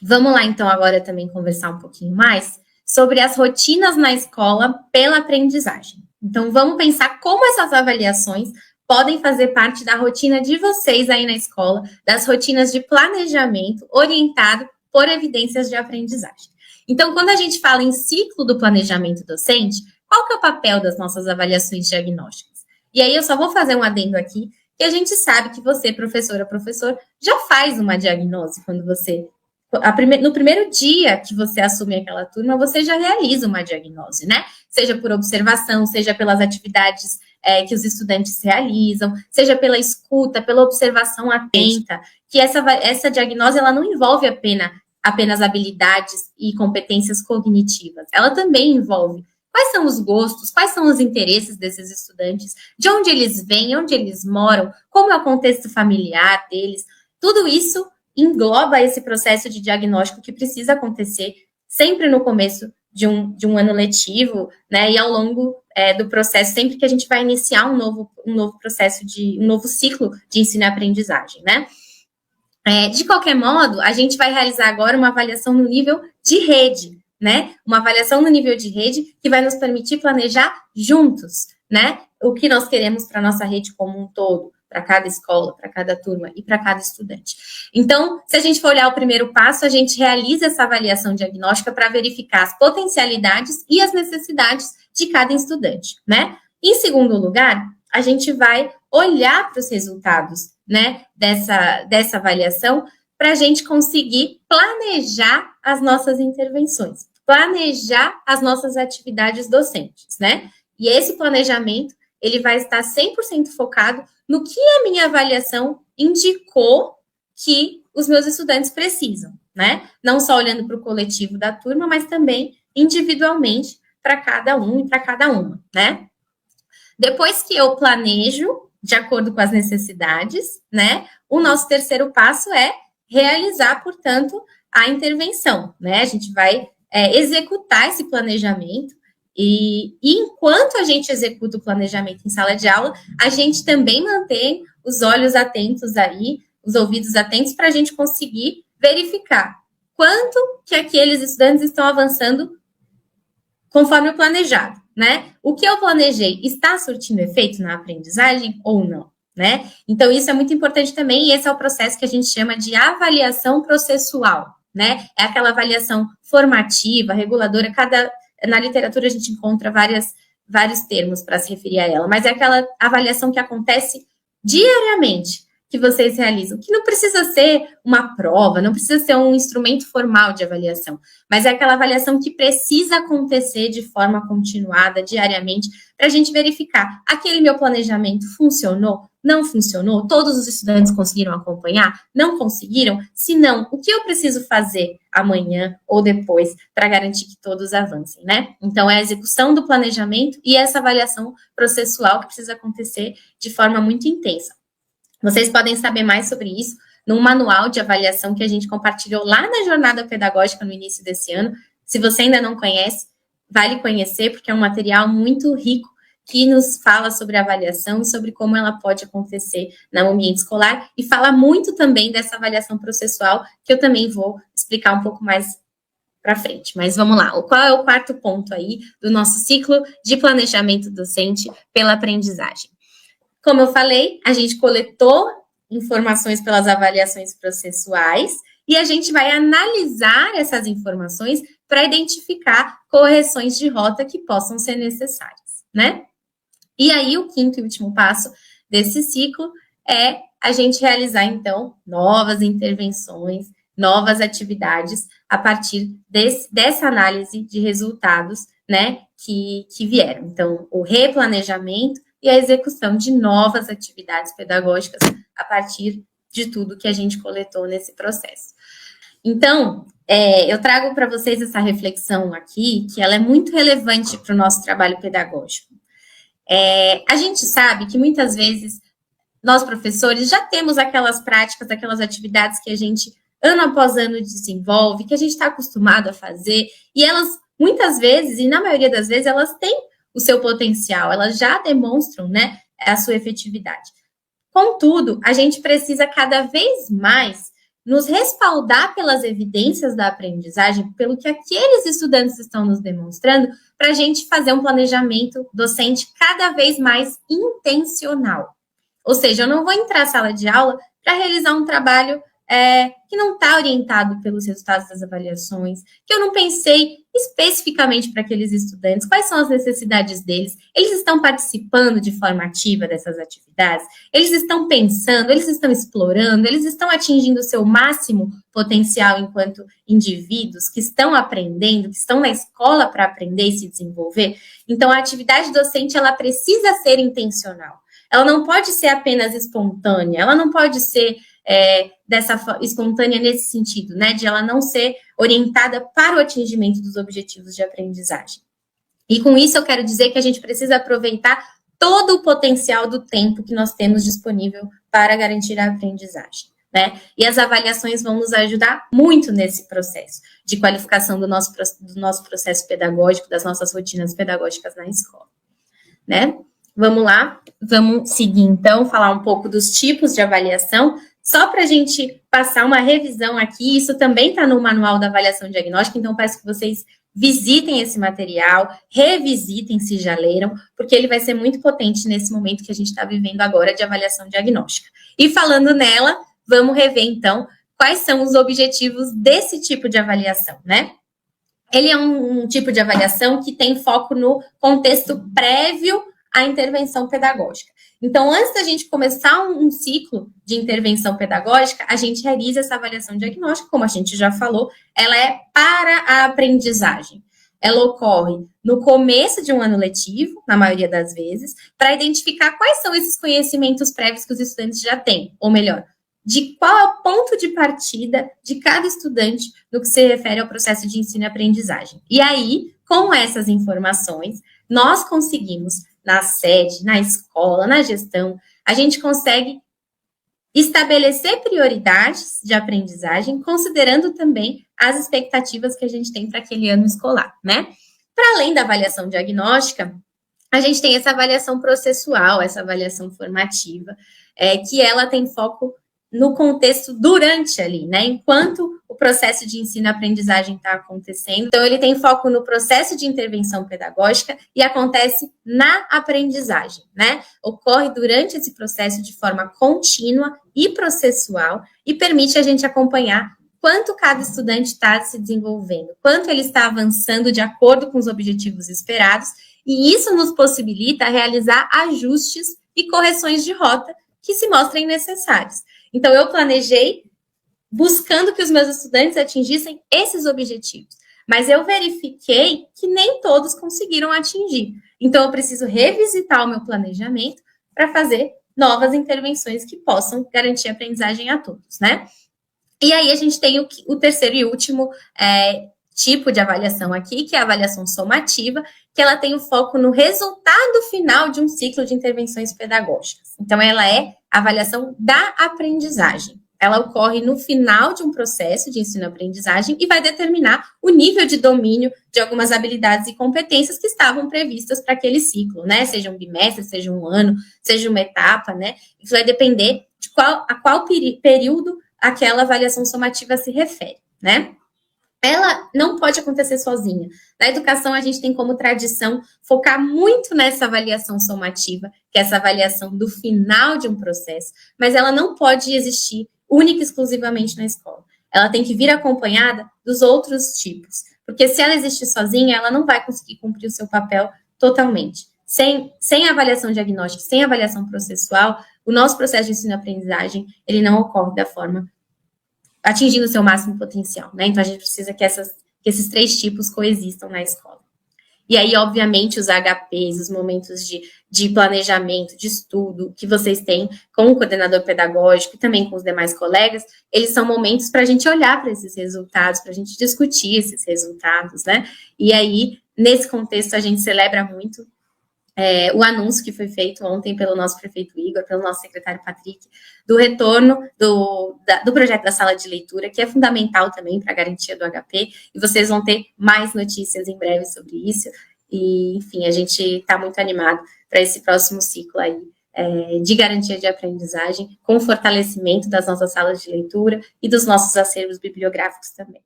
Vamos lá, então, agora também conversar um pouquinho mais sobre as rotinas na escola pela aprendizagem. Então, vamos pensar como essas avaliações podem fazer parte da rotina de vocês aí na escola, das rotinas de planejamento orientado por evidências de aprendizagem. Então, quando a gente fala em ciclo do planejamento docente, qual que é o papel das nossas avaliações diagnósticas? E aí eu só vou fazer um adendo aqui, que a gente sabe que você, professora, professor, já faz uma diagnose quando você no primeiro dia que você assume aquela turma, você já realiza uma diagnose, né? Seja por observação, seja pelas atividades que os estudantes realizam, seja pela escuta, pela observação atenta, que essa diagnose ela não envolve apenas habilidades e competências cognitivas, ela também envolve quais são os gostos, quais são os interesses desses estudantes, de onde eles vêm, onde eles moram, como é o contexto familiar deles, tudo isso engloba esse processo de diagnóstico que precisa acontecer sempre no começo de um ano letivo, né, e ao longo do processo, sempre que a gente vai iniciar um novo processo um novo ciclo de ensino e aprendizagem, né. De qualquer modo, a gente vai realizar agora uma avaliação no nível de rede, né, uma avaliação no nível de rede que vai nos permitir planejar juntos, né, o que nós queremos para a nossa rede como um todo, para cada escola, para cada turma e para cada estudante. Então, se a gente for olhar o primeiro passo, a gente realiza essa avaliação diagnóstica para verificar as potencialidades e as necessidades de cada estudante, né? Em segundo lugar, a gente vai olhar para os resultados, né, dessa avaliação para a gente conseguir planejar as nossas intervenções, planejar as nossas atividades docentes, né? E esse planejamento, ele vai estar 100% focado no que a minha avaliação indicou que os meus estudantes precisam, né? Não só olhando para o coletivo da turma, mas também individualmente para cada um e para cada uma, né? Depois que eu planejo de acordo com as necessidades, né? O nosso terceiro passo é realizar, portanto, a intervenção, né? A gente vai executar esse planejamento e enquanto a gente executa o planejamento em sala de aula, a gente também mantém os olhos atentos aí, os ouvidos atentos, para a gente conseguir verificar quanto que aqueles estudantes estão avançando conforme o planejado, né? O que eu planejei está surtindo efeito na aprendizagem ou não, né? Então, isso é muito importante também, e esse é o processo que a gente chama de avaliação processual, né? É aquela avaliação formativa, reguladora, na literatura a gente encontra vários termos para se referir a ela, mas é aquela avaliação que acontece diariamente, que vocês realizam, que não precisa ser uma prova, não precisa ser um instrumento formal de avaliação, mas é aquela avaliação que precisa acontecer de forma continuada, diariamente, para a gente verificar, aquele meu planejamento funcionou? Não funcionou? Todos os estudantes conseguiram acompanhar? Não conseguiram? Se não, o que eu preciso fazer amanhã ou depois para garantir que todos avancem, né? Então, é a execução do planejamento e essa avaliação processual que precisa acontecer de forma muito intensa. Vocês podem saber mais sobre isso num manual de avaliação que a gente compartilhou lá na jornada pedagógica no início desse ano. Se você ainda não conhece, vale conhecer, porque é um material muito rico que nos fala sobre avaliação e sobre como ela pode acontecer no ambiente escolar e fala muito também dessa avaliação processual, que eu também vou explicar um pouco mais para frente. Mas vamos lá, qual é o quarto ponto aí do nosso ciclo de planejamento docente pela aprendizagem? Como eu falei, a gente coletou informações pelas avaliações processuais e a gente vai analisar essas informações para identificar correções de rota que possam ser necessárias, né? E aí, o quinto e último passo desse ciclo é a gente realizar, então, novas intervenções, novas atividades a partir dessa análise de resultados, né, que vieram. Então, o replanejamento e a execução de novas atividades pedagógicas a partir de tudo que a gente coletou nesse processo. Então, eu trago para vocês essa reflexão aqui, que ela é muito relevante para o nosso trabalho pedagógico. A gente sabe que muitas vezes nós, professores, já temos aquelas práticas, aquelas atividades que a gente, ano após ano, desenvolve, que a gente está acostumado a fazer, e elas, muitas vezes, e na maioria das vezes, elas têm o seu potencial, elas já demonstram, né, a sua efetividade. Contudo, a gente precisa cada vez mais nos respaldar pelas evidências da aprendizagem, pelo que aqueles estudantes estão nos demonstrando, para a gente fazer um planejamento docente cada vez mais intencional. Ou seja, eu não vou entrar na sala de aula para realizar um trabalho que não está orientado pelos resultados das avaliações, que eu não pensei especificamente para aqueles estudantes, quais são as necessidades deles, eles estão participando de forma ativa dessas atividades, eles estão pensando, eles estão explorando, eles estão atingindo o seu máximo potencial enquanto indivíduos que estão aprendendo, que estão na escola para aprender e se desenvolver. Então, a atividade docente, ela precisa ser intencional. Ela não pode ser apenas espontânea, ela não pode ser espontânea nesse sentido, né, de ela não ser orientada para o atingimento dos objetivos de aprendizagem. E com isso eu quero dizer que a gente precisa aproveitar todo o potencial do tempo que nós temos disponível para garantir a aprendizagem, né? E as avaliações vão nos ajudar muito nesse processo de qualificação do nosso processo pedagógico, das nossas rotinas pedagógicas na escola, né? Vamos lá, vamos seguir então, falar um pouco dos tipos de avaliação. Só para a gente passar uma revisão aqui, isso também está no Manual da Avaliação Diagnóstica, então peço que vocês visitem esse material, revisitem se já leram, porque ele vai ser muito potente nesse momento que a gente está vivendo agora de avaliação diagnóstica. E falando nela, vamos rever então quais são os objetivos desse tipo de avaliação, né? Ele é um tipo de avaliação que tem foco no contexto prévio à intervenção pedagógica. Então, antes da gente começar um ciclo de intervenção pedagógica, a gente realiza essa avaliação diagnóstica, como a gente já falou, ela é para a aprendizagem. Ela ocorre no começo de um ano letivo, na maioria das vezes, para identificar quais são esses conhecimentos prévios que os estudantes já têm, ou melhor, de qual é o ponto de partida de cada estudante no que se refere ao processo de ensino e aprendizagem. E aí, com essas informações, nós conseguimos na sede, na escola, na gestão, a gente consegue estabelecer prioridades de aprendizagem, considerando também as expectativas que a gente tem para aquele ano escolar, né? Para além da avaliação diagnóstica, a gente tem essa avaliação processual, essa avaliação formativa, que ela tem foco no contexto durante ali, né? Enquanto o processo de ensino-aprendizagem está acontecendo. Então, ele tem foco no processo de intervenção pedagógica e acontece na aprendizagem, né? Ocorre durante esse processo de forma contínua e processual e permite a gente acompanhar quanto cada estudante está se desenvolvendo, quanto ele está avançando de acordo com os objetivos esperados, e isso nos possibilita realizar ajustes e correções de rota que se mostrem necessários. Então, eu planejei buscando que os meus estudantes atingissem esses objetivos, mas eu verifiquei que nem todos conseguiram atingir. Então, eu preciso revisitar o meu planejamento para fazer novas intervenções que possam garantir a aprendizagem a todos, né? E aí, a gente tem o terceiro e último tipo de avaliação aqui, que é a avaliação somativa, que ela tem o foco no resultado final de um ciclo de intervenções pedagógicas. Então, ela é a avaliação da aprendizagem. Ela ocorre no final de um processo de ensino-aprendizagem e vai determinar o nível de domínio de algumas habilidades e competências que estavam previstas para aquele ciclo, né? Seja um bimestre, seja um ano, seja uma etapa, né? Isso vai depender de a qual período aquela avaliação somativa se refere, né? Ela não pode acontecer sozinha. Na educação, a gente tem como tradição focar muito nessa avaliação somativa, que é essa avaliação do final de um processo, mas ela não pode existir única e exclusivamente na escola. Ela tem que vir acompanhada dos outros tipos, porque se ela existir sozinha, ela não vai conseguir cumprir o seu papel totalmente. Sem avaliação diagnóstica, sem avaliação processual, o nosso processo de ensino-aprendizagem, ele não ocorre da forma atingindo o seu máximo potencial, né? Então, a gente precisa que esses três tipos coexistam na escola. E aí, obviamente, os HPs, os momentos de planejamento, de estudo que vocês têm com o coordenador pedagógico e também com os demais colegas, eles são momentos para a gente olhar para esses resultados, para a gente discutir esses resultados, né? E aí, nesse contexto, a gente celebra muito o anúncio que foi feito ontem pelo nosso prefeito Igor, pelo nosso secretário Patrick, do retorno do projeto da sala de leitura, que é fundamental também para a garantia do HP, e vocês vão ter mais notícias em breve sobre isso, e, enfim, a gente está muito animado para esse próximo ciclo aí de garantia de aprendizagem, com o fortalecimento das nossas salas de leitura e dos nossos acervos bibliográficos também.